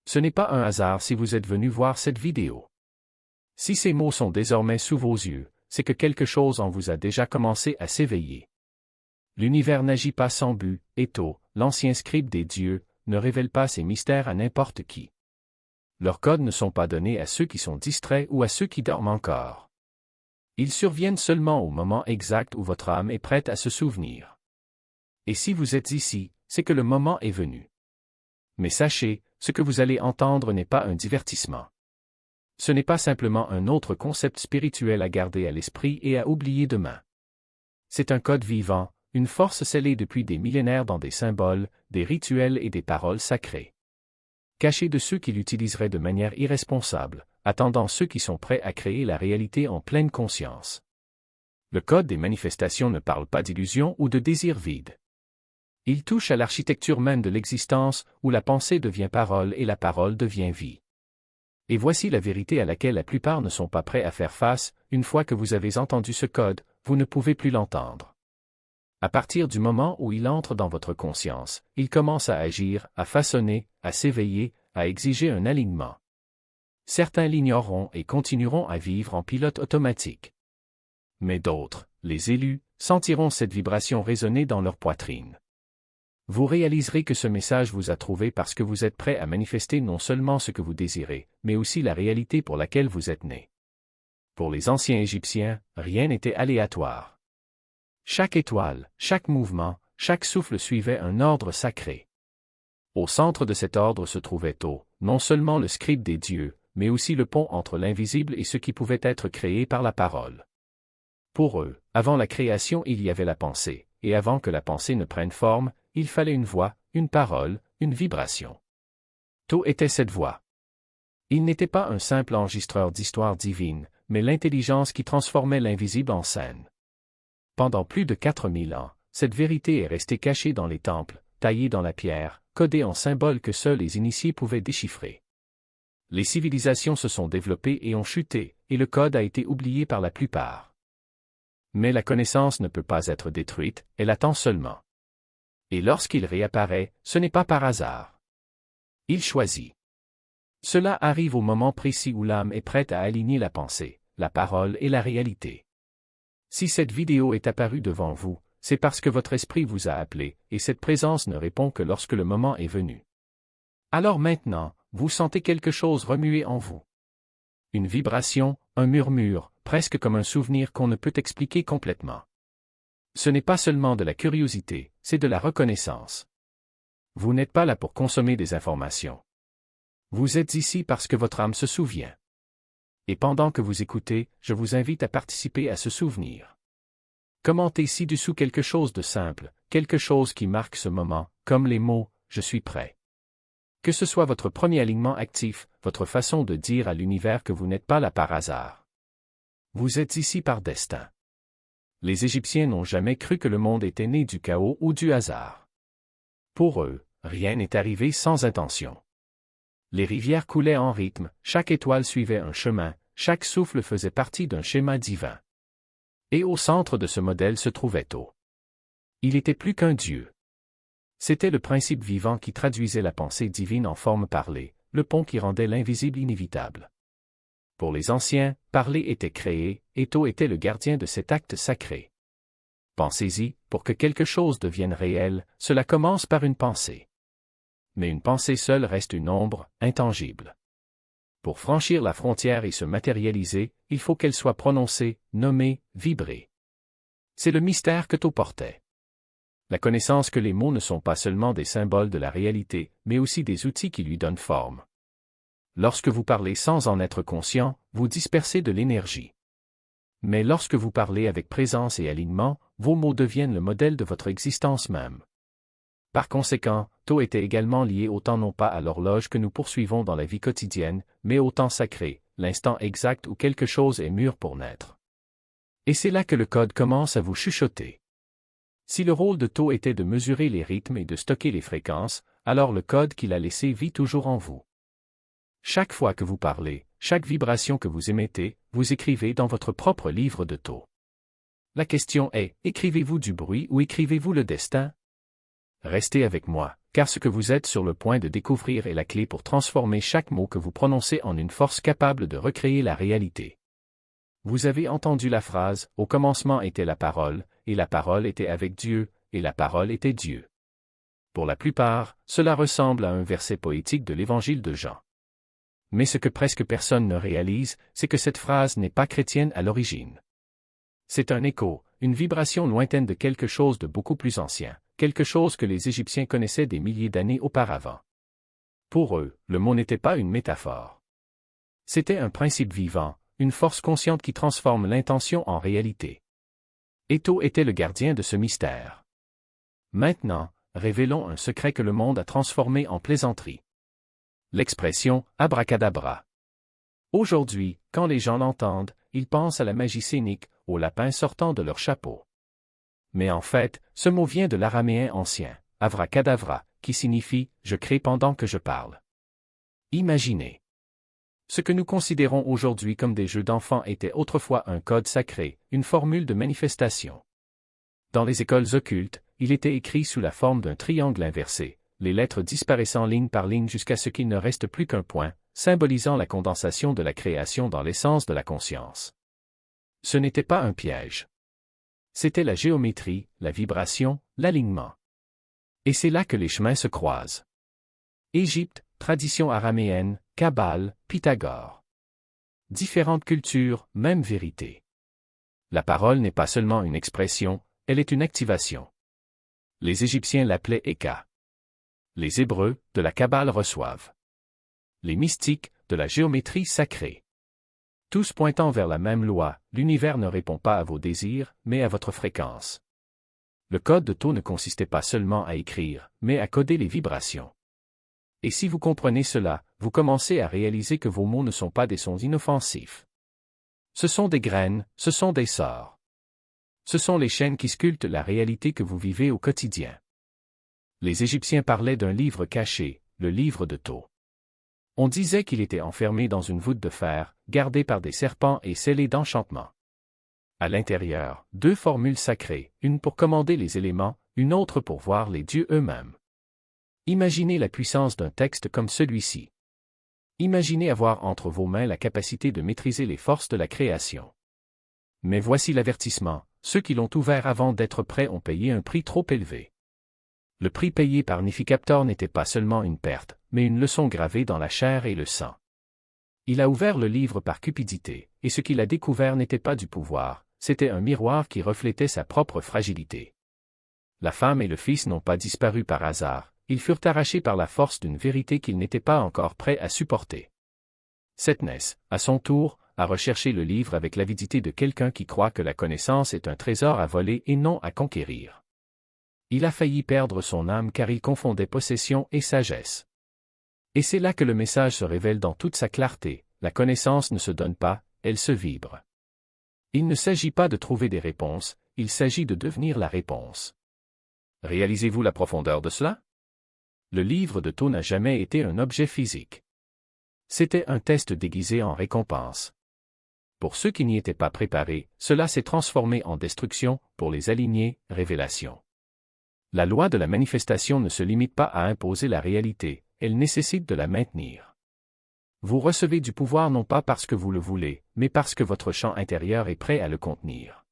Ce n'est pas un hasard si vous êtes venu voir cette vidéo. Si ces mots sont désormais sous vos yeux, c'est que quelque chose en vous a déjà commencé à s'éveiller. L'univers n'agit pas sans but, et Tho, l'ancien scribe des dieux, ne révèle pas ses mystères à n'importe qui. Leurs codes ne sont pas donnés à ceux qui sont distraits ou à ceux qui dorment encore. Ils surviennent seulement au moment exact où votre âme est prête à se souvenir. Et si vous êtes ici, c'est que le moment est venu. Mais sachez, ce que vous allez entendre n'est pas un divertissement. Ce n'est pas simplement un autre concept spirituel à garder à l'esprit et à oublier demain. C'est un code vivant, une force scellée depuis des millénaires dans des symboles, des rituels et des paroles sacrées. Caché de ceux qui l'utiliseraient de manière irresponsable, attendant ceux qui sont prêts à créer la réalité en pleine conscience. Le code des manifestations ne parle pas d'illusions ou de désirs vides. Il touche à l'architecture même de l'existence, où la pensée devient parole et la parole devient vie. Et voici la vérité à laquelle la plupart ne sont pas prêts à faire face: une fois que vous avez entendu ce code, vous ne pouvez plus l'entendre. À partir du moment où il entre dans votre conscience, il commence à agir, à façonner, à s'éveiller, à exiger un alignement. Certains l'ignoreront et continueront à vivre en pilote automatique. Mais d'autres, les élus, sentiront cette vibration résonner dans leur poitrine. Vous réaliserez que ce message vous a trouvé parce que vous êtes prêt à manifester non seulement ce que vous désirez, mais aussi la réalité pour laquelle vous êtes né. Pour les anciens Égyptiens, rien n'était aléatoire. Chaque étoile, chaque mouvement, chaque souffle suivait un ordre sacré. Au centre de cet ordre se trouvait Tho, non seulement le scribe des dieux, mais aussi le pont entre l'invisible et ce qui pouvait être créé par la parole. Pour eux, avant la création il y avait la pensée, et avant que la pensée ne prenne forme, il fallait une voix, une parole, une vibration. Tho était cette voix. Il n'était pas un simple enregistreur d'histoires divines, mais l'intelligence qui transformait l'invisible en scène. Pendant plus de 4000 ans, cette vérité est restée cachée dans les temples, taillée dans la pierre, codée en symboles que seuls les initiés pouvaient déchiffrer. Les civilisations se sont développées et ont chuté, et le code a été oublié par la plupart. Mais la connaissance ne peut pas être détruite, elle attend seulement. Et lorsqu'il réapparaît, ce n'est pas par hasard. Il choisit. Cela arrive au moment précis où l'âme est prête à aligner la pensée, la parole et la réalité. Si cette vidéo est apparue devant vous, c'est parce que votre esprit vous a appelé, et cette présence ne répond que lorsque le moment est venu. Alors maintenant, vous sentez quelque chose remuer en vous. Une vibration, un murmure, presque comme un souvenir qu'on ne peut expliquer complètement. Ce n'est pas seulement de la curiosité, c'est de la reconnaissance. Vous n'êtes pas là pour consommer des informations. Vous êtes ici parce que votre âme se souvient. Et pendant que vous écoutez, je vous invite à participer à ce souvenir. Commentez ci-dessous quelque chose de simple, quelque chose qui marque ce moment, comme les mots « Je suis prêt ». Que ce soit votre premier alignement actif, votre façon de dire à l'univers que vous n'êtes pas là par hasard. Vous êtes ici par destin. Les Égyptiens n'ont jamais cru que le monde était né du chaos ou du hasard. Pour eux, rien n'est arrivé sans intention. Les rivières coulaient en rythme, chaque étoile suivait un chemin, chaque souffle faisait partie d'un schéma divin. Et au centre de ce modèle se trouvait Tho. Il était plus qu'un dieu. C'était le principe vivant qui traduisait la pensée divine en forme parlée, le pont qui rendait l'invisible inévitable. Pour les anciens, parler était créé, et Tho était le gardien de cet acte sacré. Pensez-y, pour que quelque chose devienne réel, cela commence par une pensée. Mais une pensée seule reste une ombre, intangible. Pour franchir la frontière et se matérialiser, il faut qu'elle soit prononcée, nommée, vibrée. C'est le mystère que Tho portait. La connaissance que les mots ne sont pas seulement des symboles de la réalité, mais aussi des outils qui lui donnent forme. Lorsque vous parlez sans en être conscient, vous dispersez de l'énergie. Mais lorsque vous parlez avec présence et alignement, vos mots deviennent le modèle de votre existence même. Par conséquent, Tho était également lié au temps non pas à l'horloge que nous poursuivons dans la vie quotidienne, mais au temps sacré, l'instant exact où quelque chose est mûr pour naître. Et c'est là que le code commence à vous chuchoter. Si le rôle de Tho était de mesurer les rythmes et de stocker les fréquences, alors le code qu'il a laissé vit toujours en vous. Chaque fois que vous parlez, chaque vibration que vous émettez, vous écrivez dans votre propre livre de Tho. La question est, écrivez-vous du bruit ou écrivez-vous le destin? Restez avec moi, car ce que vous êtes sur le point de découvrir est la clé pour transformer chaque mot que vous prononcez en une force capable de recréer la réalité. Vous avez entendu la phrase « Au commencement était la parole, et la parole était avec Dieu, et la parole était Dieu ». Pour la plupart, cela ressemble à un verset poétique de l'Évangile de Jean. Mais ce que presque personne ne réalise, c'est que cette phrase n'est pas chrétienne à l'origine. C'est un écho, une vibration lointaine de quelque chose de beaucoup plus ancien, quelque chose que les Égyptiens connaissaient des milliers d'années auparavant. Pour eux, le mot n'était pas une métaphore. C'était un principe vivant, une force consciente qui transforme l'intention en réalité. Éto était le gardien de ce mystère. Maintenant, révélons un secret que le monde a transformé en plaisanterie. L'expression « abracadabra ». Aujourd'hui, quand les gens l'entendent, ils pensent à la magie scénique, aux lapins sortant de leur chapeau. Mais en fait, ce mot vient de l'araméen ancien, « avracadavra », qui signifie « je crée pendant que je parle ». Imaginez. Ce que nous considérons aujourd'hui comme des jeux d'enfants était autrefois un code sacré, une formule de manifestation. Dans les écoles occultes, il était écrit sous la forme d'un triangle inversé, les lettres disparaissant ligne par ligne jusqu'à ce qu'il ne reste plus qu'un point, symbolisant la condensation de la création dans l'essence de la conscience. Ce n'était pas un piège. C'était la géométrie, la vibration, l'alignement. Et c'est là que les chemins se croisent. Égypte, tradition araméenne, Kabbale, Pythagore. Différentes cultures, même vérité. La parole n'est pas seulement une expression, elle est une activation. Les Égyptiens l'appelaient Eka. Les Hébreux, de la Kabbale reçoivent. Les mystiques, de la géométrie sacrée. Tous pointant vers la même loi, l'univers ne répond pas à vos désirs, mais à votre fréquence. Le code de Thoth ne consistait pas seulement à écrire, mais à coder les vibrations. Et si vous comprenez cela, vous commencez à réaliser que vos mots ne sont pas des sons inoffensifs. Ce sont des graines, ce sont des sorts. Ce sont les chaînes qui sculptent la réalité que vous vivez au quotidien. Les Égyptiens parlaient d'un livre caché, le livre de Thoth. On disait qu'il était enfermé dans une voûte de fer, gardé par des serpents et scellé d'enchantements. À l'intérieur, deux formules sacrées, une pour commander les éléments, une autre pour voir les dieux eux-mêmes. Imaginez la puissance d'un texte comme celui-ci. Imaginez avoir entre vos mains la capacité de maîtriser les forces de la création. Mais voici l'avertissement, ceux qui l'ont ouvert avant d'être prêts ont payé un prix trop élevé. Le prix payé par Nificaptor n'était pas seulement une perte, mais une leçon gravée dans la chair et le sang. Il a ouvert le livre par cupidité, et ce qu'il a découvert n'était pas du pouvoir, c'était un miroir qui reflétait sa propre fragilité. La femme et le fils n'ont pas disparu par hasard, ils furent arrachés par la force d'une vérité qu'ils n'étaient pas encore prêts à supporter. Setnès, à son tour, a recherché le livre avec l'avidité de quelqu'un qui croit que la connaissance est un trésor à voler et non à conquérir. Il a failli perdre son âme car il confondait possession et sagesse. Et c'est là que le message se révèle dans toute sa clarté, la connaissance ne se donne pas, elle se vibre. Il ne s'agit pas de trouver des réponses, il s'agit de devenir la réponse. Réalisez-vous la profondeur de cela? Le livre de Thoth n'a jamais été un objet physique. C'était un test déguisé en récompense. Pour ceux qui n'y étaient pas préparés, cela s'est transformé en destruction, pour les alignés, révélation. La loi de la manifestation ne se limite pas à imposer la réalité, elle nécessite de la maintenir. Vous recevez du pouvoir non pas parce que vous le voulez, mais parce que votre champ intérieur est prêt à le contenir.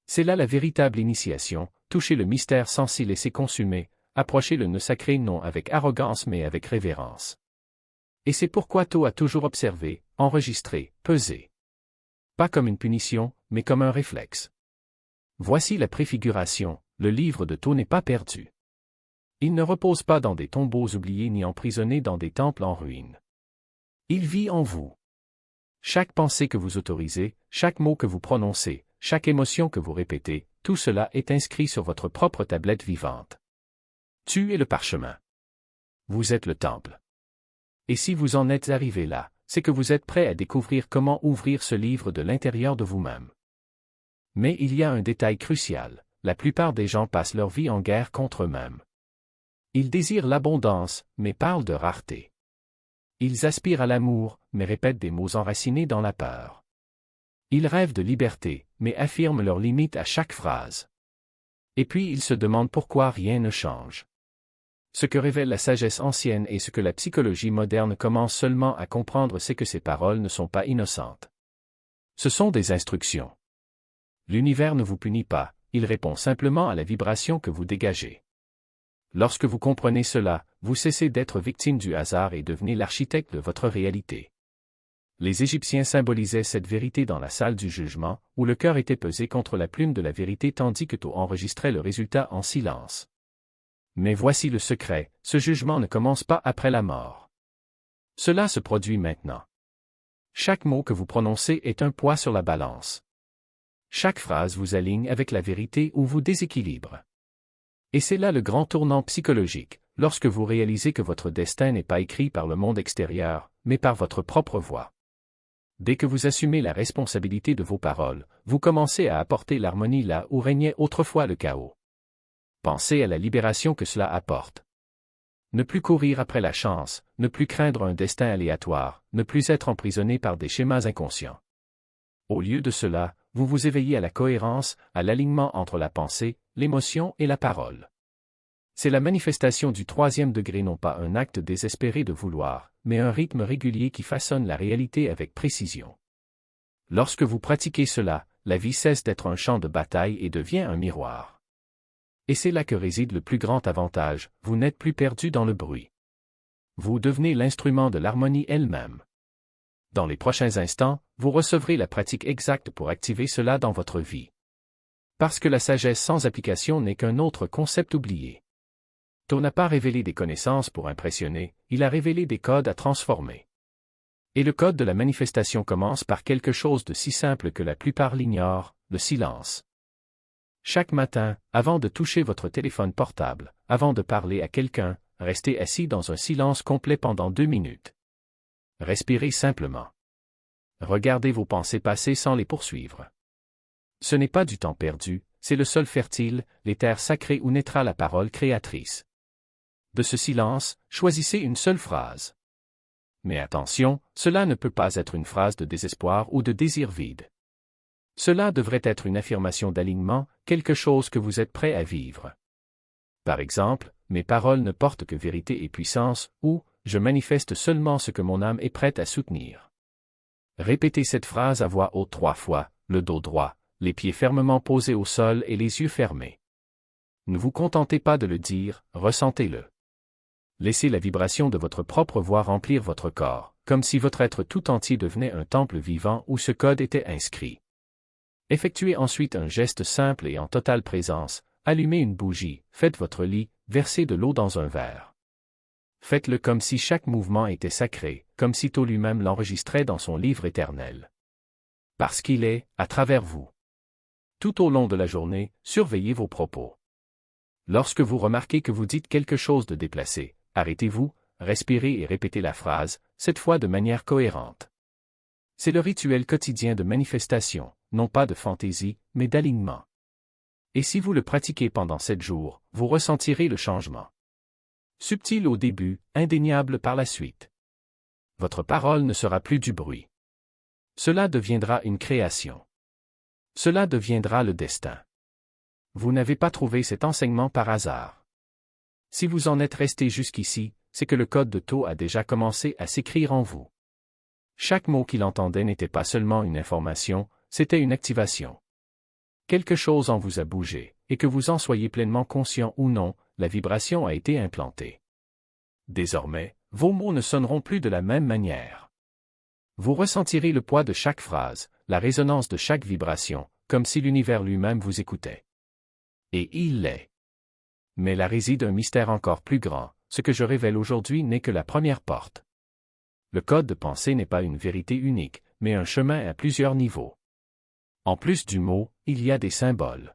C'est là la véritable initiation, toucher le mystère sans s'y laisser consumer, approcher le nœud sacré non avec arrogance mais avec révérence. Et c'est pourquoi Thoth a toujours observé, enregistré, pesé. Pas comme une punition, mais comme un réflexe. Voici la préfiguration. Le livre de Thoth n'est pas perdu. Il ne repose pas dans des tombeaux oubliés ni emprisonné dans des temples en ruine. Il vit en vous. Chaque pensée que vous autorisez, chaque mot que vous prononcez, chaque émotion que vous répétez, tout cela est inscrit sur votre propre tablette vivante. Tu es le parchemin. Vous êtes le temple. Et si vous en êtes arrivé là, c'est que vous êtes prêt à découvrir comment ouvrir ce livre de l'intérieur de vous-même. Mais il y a un détail crucial. La plupart des gens passent leur vie en guerre contre eux-mêmes. Ils désirent l'abondance, mais parlent de rareté. Ils aspirent à l'amour, mais répètent des mots enracinés dans la peur. Ils rêvent de liberté, mais affirment leurs limites à chaque phrase. Et puis ils se demandent pourquoi rien ne change. Ce que révèle la sagesse ancienne et ce que la psychologie moderne commence seulement à comprendre, c'est que ces paroles ne sont pas innocentes. Ce sont des instructions. L'univers ne vous punit pas, il répond simplement à la vibration que vous dégagez. Lorsque vous comprenez cela, vous cessez d'être victime du hasard et devenez l'architecte de votre réalité. Les Égyptiens symbolisaient cette vérité dans la salle du jugement, où le cœur était pesé contre la plume de la vérité tandis que Thoth enregistrait le résultat en silence. Mais voici le secret, ce jugement ne commence pas après la mort. Cela se produit maintenant. Chaque mot que vous prononcez est un poids sur la balance. Chaque phrase vous aligne avec la vérité ou vous déséquilibre. Et c'est là le grand tournant psychologique, lorsque vous réalisez que votre destin n'est pas écrit par le monde extérieur, mais par votre propre voix. Dès que vous assumez la responsabilité de vos paroles, vous commencez à apporter l'harmonie là où régnait autrefois le chaos. Pensez à la libération que cela apporte. Ne plus courir après la chance, ne plus craindre un destin aléatoire, ne plus être emprisonné par des schémas inconscients. Au lieu de cela, vous vous éveillez à la cohérence, à l'alignement entre la pensée, l'émotion et la parole. C'est la manifestation du 3e degré, non pas un acte désespéré de vouloir, mais un rythme régulier qui façonne la réalité avec précision. Lorsque vous pratiquez cela, la vie cesse d'être un champ de bataille et devient un miroir. Et c'est là que réside le plus grand avantage, vous n'êtes plus perdu dans le bruit. Vous devenez l'instrument de l'harmonie elle-même. Dans les prochains instants, vous recevrez la pratique exacte pour activer cela dans votre vie. Parce que la sagesse sans application n'est qu'un autre concept oublié. Thoth n'a pas révélé des connaissances pour impressionner, il a révélé des codes à transformer. Et le code de la manifestation commence par quelque chose de si simple que la plupart l'ignorent, le silence. Chaque matin, avant de toucher votre téléphone portable, avant de parler à quelqu'un, restez assis dans un silence complet pendant 2 minutes. Respirez simplement. Regardez vos pensées passer sans les poursuivre. Ce n'est pas du temps perdu, c'est le sol fertile, les terres sacrées où naîtra la parole créatrice. De ce silence, choisissez une seule phrase. Mais attention, cela ne peut pas être une phrase de désespoir ou de désir vide. Cela devrait être une affirmation d'alignement, quelque chose que vous êtes prêt à vivre. Par exemple, mes paroles ne portent que vérité et puissance, ou je manifeste seulement ce que mon âme est prête à soutenir. Répétez cette phrase à voix haute 3 fois, le dos droit, les pieds fermement posés au sol et les yeux fermés. Ne vous contentez pas de le dire, ressentez-le. Laissez la vibration de votre propre voix remplir votre corps, comme si votre être tout entier devenait un temple vivant où ce code était inscrit. Effectuez ensuite un geste simple et en totale présence, allumez une bougie, faites votre lit, versez de l'eau dans un verre. Faites-le comme si chaque mouvement était sacré, comme si Thoth lui-même l'enregistrait dans son livre éternel. Parce qu'il est, à travers vous. Tout au long de la journée, surveillez vos propos. Lorsque vous remarquez que vous dites quelque chose de déplacé, arrêtez-vous, respirez et répétez la phrase, cette fois de manière cohérente. C'est le rituel quotidien de manifestation, non pas de fantaisie, mais d'alignement. Et si vous le pratiquez pendant 7 jours, vous ressentirez le changement. Subtil au début, indéniable par la suite. Votre parole ne sera plus du bruit. Cela deviendra une création. Cela deviendra le destin. Vous n'avez pas trouvé cet enseignement par hasard. Si vous en êtes resté jusqu'ici, c'est que le code de Thoth a déjà commencé à s'écrire en vous. Chaque mot qu'il entendait n'était pas seulement une information, c'était une activation. Quelque chose en vous a bougé, et que vous en soyez pleinement conscient ou non, la vibration a été implantée. Désormais, vos mots ne sonneront plus de la même manière. Vous ressentirez le poids de chaque phrase, la résonance de chaque vibration, comme si l'univers lui-même vous écoutait. Et il l'est. Mais là réside un mystère encore plus grand, ce que je révèle aujourd'hui n'est que la première porte. Le code de pensée n'est pas une vérité unique, mais un chemin à plusieurs niveaux. En plus du mot, il y a des symboles.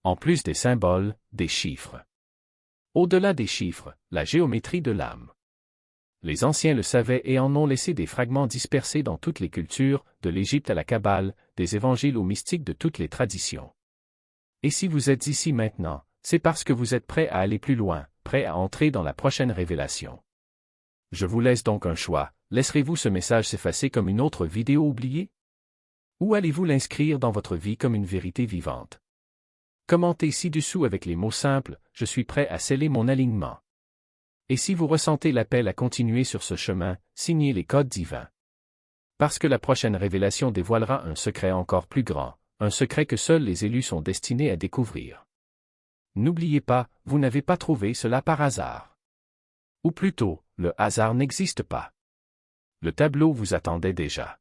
En plus des symboles, des chiffres. Au-delà des chiffres, la géométrie de l'âme. Les anciens le savaient et en ont laissé des fragments dispersés dans toutes les cultures, de l'Égypte à la Kabbale, des évangiles aux mystiques de toutes les traditions. Et si vous êtes ici maintenant, c'est parce que vous êtes prêt à aller plus loin, prêt à entrer dans la prochaine révélation. Je vous laisse donc un choix, laisserez-vous ce message s'effacer comme une autre vidéo oubliée? Ou allez-vous l'inscrire dans votre vie comme une vérité vivante? Commentez ci-dessous avec les mots simples « Je suis prêt à sceller mon alignement ». Et si vous ressentez l'appel à continuer sur ce chemin, signez les codes divins. Parce que la prochaine révélation dévoilera un secret encore plus grand, un secret que seuls les élus sont destinés à découvrir. N'oubliez pas, vous n'avez pas trouvé cela par hasard. Ou plutôt, le hasard n'existe pas. Le tableau vous attendait déjà.